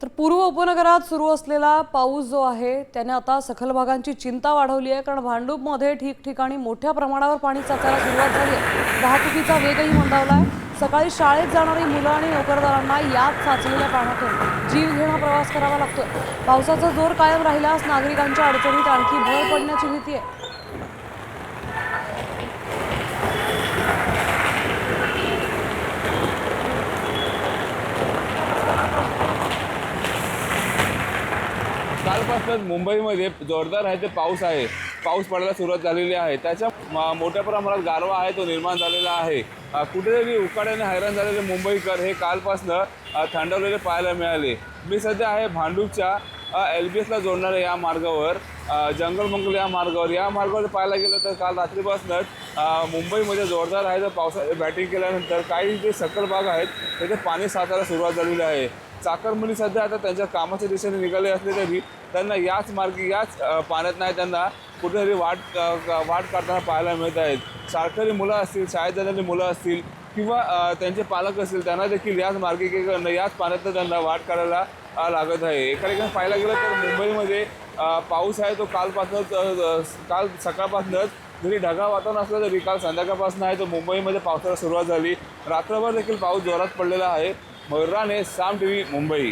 तर पूर्व उपनगरात सुरू असलेला पाऊस जो आहे त्याने आता सखल भागांची चिंता वाढवली आहे, कारण भांडूपमध्ये ठिकठिकाणी मोठ्या प्रमाणावर पाणी साचायला सुरुवात झाली आहे। वाहतुकीचा वेगही मंदावला आहे। सकाळी शाळेत जाणारी मुलं आणि नोकरदारांना यात साचलेल्या पाण्यातून जीवघेणा प्रवास करावा लागतोय। पावसाचा जोर कायम राहिल्यास नागरिकांच्या अडचणीत आणखी भर पडण्याची भीती आहे। कालपासून मुंबईमध्ये जोरदार आहे ते पाऊस पडायला सुरुवात झालेली आहे। त्याच्या मोठ्या प्रमाणात गारवा आहे तो निर्माण झालेला आहे। कुठेतरी उकाड्याने हैराण झालेले मुंबईकर हे कालपासून थंडावलेले पाहायला मिळाले। मी सध्या आहे भांडूपच्या LBSला जोडणाऱ्या या मार्गावर, जंगलमंगल या मार्गावर पाहायला गेलं तर काल रात्रीपासूनच मुंबईमध्ये जोरदार आहे तर पावसाने बॅटिंग केल्यानंतर काही जे सखल भाग आहेत तिथे पाणी साचायला सुरुवात झालेली आहे। चाकरमानी सध्या आता त्यांच्या कामाच्या दिशेने निघाले असले तरी त्यांना याच मार्गी याच पाण्यात नाही त्यांना कुठेतरी वाट काढताना पाहायला मिळत आहेत। शाळकरी मुलं असतील, शाळेत जाणारी मुलं असतील किंवा त्यांचे पालक असतील त्यांना देखील याच मार्गिकेकडनं याच पाण्यातनं त्यांना वाट काढायला लागत आहे। एका ठिकाणी पाहायला गेलं तर मुंबईमध्ये पाऊस आहे तो काल सकाळपासूनच जरी ढगाळ वातावरण असलं तरी काल संध्याकाळपासून आहे तो मुंबईमध्ये पावसाला सुरुवात झाली। रात्रभर देखील पाऊस जोरात पडलेला आहे। मयूर राणे, साम TV, मुंबई।